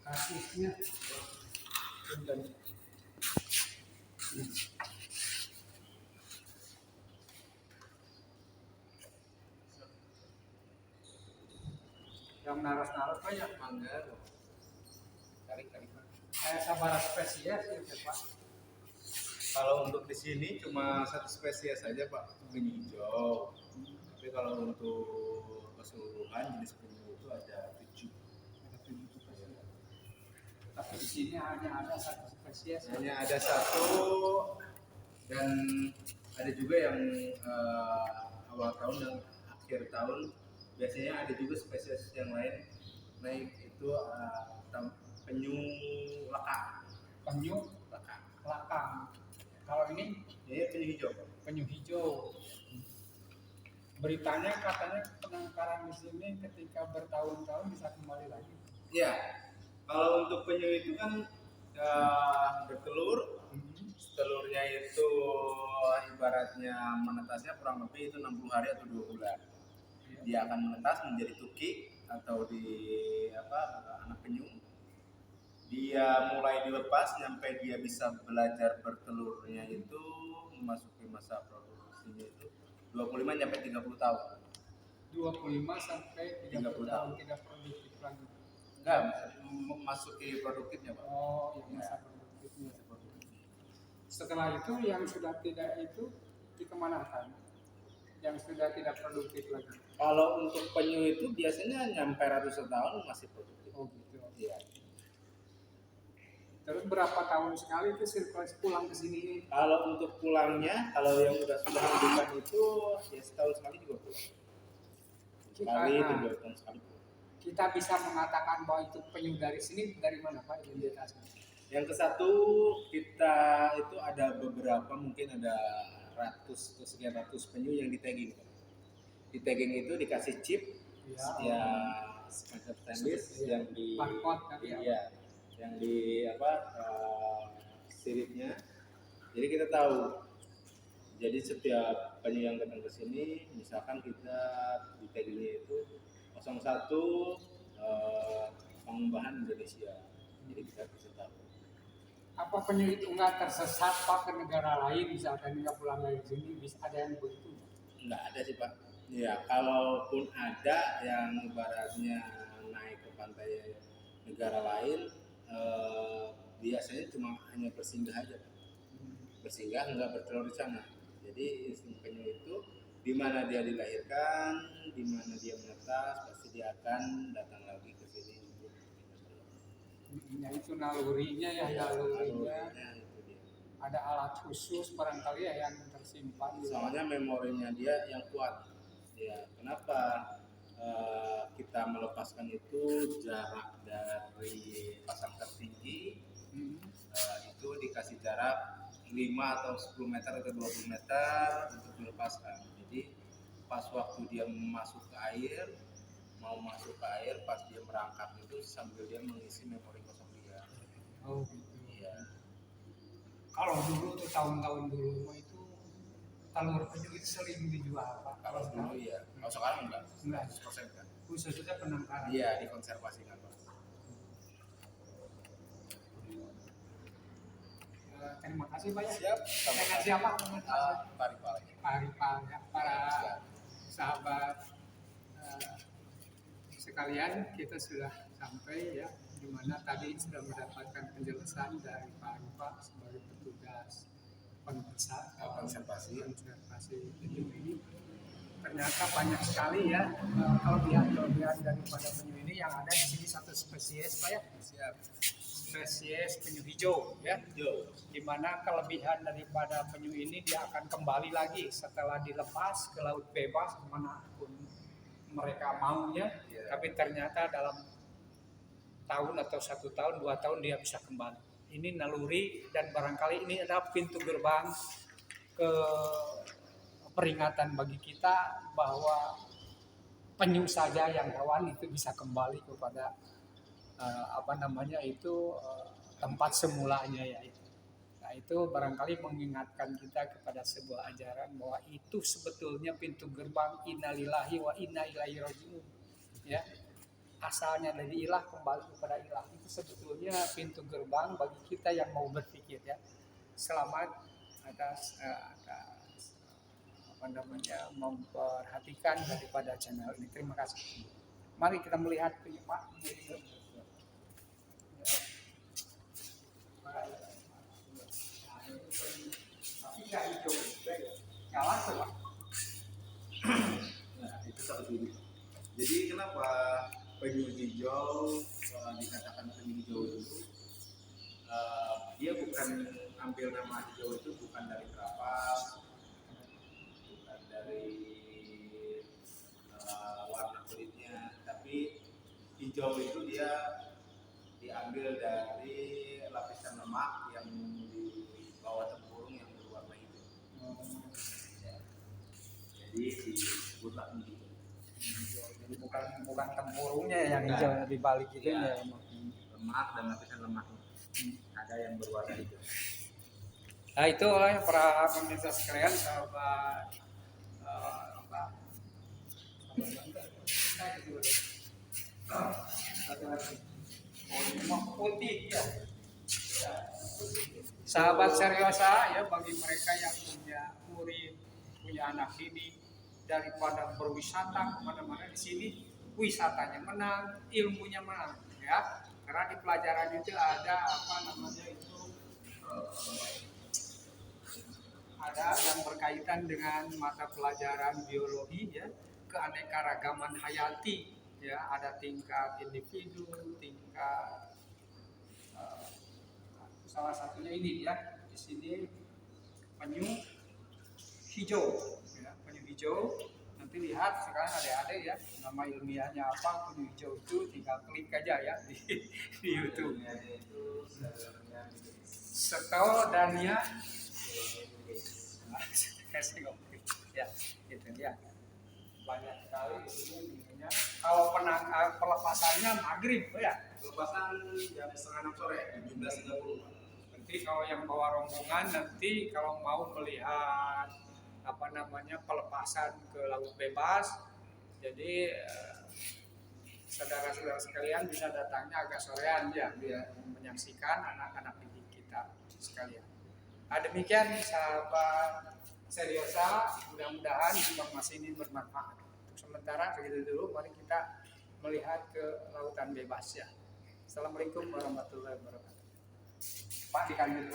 Kasusnya dan yang naras-naras banyak mangga kali-kali kayak sabar spesies gitu Pak. Kalau untuk di sini cuma satu spesies saja Pak, penyu hijau. Tapi kalau untuk keseluruhan jenis penyu itu ada 7. Tapi di sini hanya ada satu spesies. Hanya ada satu, dan ada juga yang awal tahun dan akhir tahun biasanya ada juga spesies yang lain naik, itu penyu lekang. Penyu Lekang. lakang. Kalau ini Penyu hijau. penyu hijau. Beritanya katanya penangkaran di sini ketika bertahun-tahun bisa kembali lagi. Ya, kalau untuk penyu itu kan bertelur, telurnya itu ibaratnya menetasnya kurang lebih itu 60 hari atau 2 bulan. Dia akan menetas menjadi tuki atau di anak penyu. Dia mulai dilepas sampai dia bisa belajar bertelurnya itu memasuki masa produksinya itu 25 sampai 30 tahun. 25 sampai 30 tahun tidak produktif lagi. Enggak, memasuki produktifnya Pak. Oh, yang masa produktifnya. Setelah itu yang sudah tidak itu dikemanakan? Yang sudah tidak produktif lagi. Kalau untuk penyu itu biasanya nyampe ratusan tahun masih produktif. Oh gitu. Iya. Terus berapa tahun sekali itu sirkulasi pulang ke sini? Kalau untuk pulangnya, kalau yang sudah menunjukkan itu ya setahun sekali juga pulang. Sekali itu 2 tahun sekali pulang. Kita bisa mengatakan bahwa itu penyu dari sini dari mana Pak identitasnya? Yang ke satu kita itu ada beberapa, mungkin ada sekian ratus penyu yang di tagging. Di tagging itu dikasih chip ya semacam stainless yang di barcode yang di siripnya. Jadi kita tahu. Jadi setiap penyu yang datang ke sini, misalkan kita di taggingnya itu 01 pengembangan Indonesia. Jadi kita bisa tahu. Apa penyu itu nggak tersesat Pak ke negara lain, misalkan nggak pulang dari sini, bisa ada yang begitu? Nggak ada sih Pak. Ya, kalaupun ada yang ibaratnya naik ke pantai negara lain, biasanya cuma hanya bersinggah aja Pak. Bersinggah, nggak bertelur di sana. Jadi insting penyu itu di mana dia dilahirkan, di mana dia menetas, pasti dia akan datang lagi ke sini untuk bertelur. Ya itu nalurinya ya, nalurinya. Itu dia. Ada alat khusus barangkali ya yang tersimpan. Soalnya memorinya dia yang kuat. Ya, kenapa kita melepaskan itu jarak dari pasang tertinggi itu dikasih jarak 5 atau 10 meter atau 20 meter untuk dilepaskan. Jadi pas waktu dia masuk ke air, pas dia merangkak itu sambil dia mengisi memori kosong dia. Oh gitu. Iya. Kalau dulu tuh tahun-tahun dulu itu telur penyu itu sering dijual Pak. Kalau dulu ya, kalau sekarang enggak. 100% kan. Khususnya penangkaran. Iya, dikonservasikan Pak. Terima kasih Pak ya. Siap. Dengan siapa? Paripal. Ya, para sahabat sekalian, kita sudah sampai ya, di mana tadi sudah mendapatkan penjelasan dari Pak Arifah sebagai petugas konservasi penyu ini. Ternyata banyak sekali ya kelebihan daripada penyu ini. Yang ada di sini satu spesies Pak ya. Siap. Spesies penyu hijau ya. Di mana kelebihan daripada penyu ini, dia akan kembali lagi setelah dilepas ke laut bebas kemanapun mereka maunya. Tapi ternyata dalam tahun atau 1 tahun 2 tahun dia bisa kembali. Ini naluri, dan barangkali ini adalah pintu gerbang ke peringatan bagi kita bahwa penyu saja yang hewan itu bisa kembali kepada tempat semulanya ya itu. Nah itu barangkali mengingatkan kita kepada sebuah ajaran bahwa itu sebetulnya pintu gerbang innalillahi wa inna ilaihi rajiun ya. asalnya dari ilah kembali kepada ilah. Itu sebetulnya pintu gerbang bagi kita yang mau berpikir ya. Selamat atas apa namanya memperhatikan daripada channel ini. Terima kasih. Mari kita melihat Pak. Tapi nggak hijau juga ya. Nyala tuh Pak. Nah, itu satu dulu. Jadi kenapa penyu hijau dikatakan penyu hijau itu? Dia bukan ambil nama hijau itu bukan dari kapas, bukan dari warna kulitnya, tapi hijau itu dia diambil dari lapisan lemak yang di bawah tempurung yang berwarna hijau. Jadi disebutlah begitu. Jadi bukan tempurungnya yang hijau di balik itu ya. Lemak dan lapisan lemaknya ada yang berwarna hijau. Nah itu oleh para pemirsa sekalian, sahabat putih ya. Sahabat seriosa ya, bagi mereka yang punya murid, punya anak didik, daripada berwisata kemana-mana di sini, wisatanya menang, ilmunya menang ya. Karena di pelajaran itu ada apa namanya itu ada yang berkaitan dengan mata pelajaran biologi ya, keanekaragaman hayati ya, ada tingkat individu, tingkat salah satunya ini ya, di sini penyu hijau ya, penyu hijau. Nanti lihat sekarang adik-adik ya, nama ilmiahnya apa penyu hijau itu, tinggal klik aja ya di YouTube. Setodania ya, gitu ya. Banyak sekali di sini minumnya. Kalau pelepasannya maghrib ya. Pelepasan jam 5:30 sore 17.30. Nanti kalau yang bawa rombongan nanti kalau mau melihat apa namanya pelepasan ke laut bebas, jadi saudara-saudara sekalian bisa datangnya agak sorean ya, biar menyaksikan anak-anak didik kita sekalian. Demikian sahabat seriosa, mudah-mudahan informasi ini bermanfaat. Untuk sementara segitu dulu, mari kita melihat ke lautan bebas ya. Assalamualaikum warahmatullahi wabarakatuh. Pak, dikantin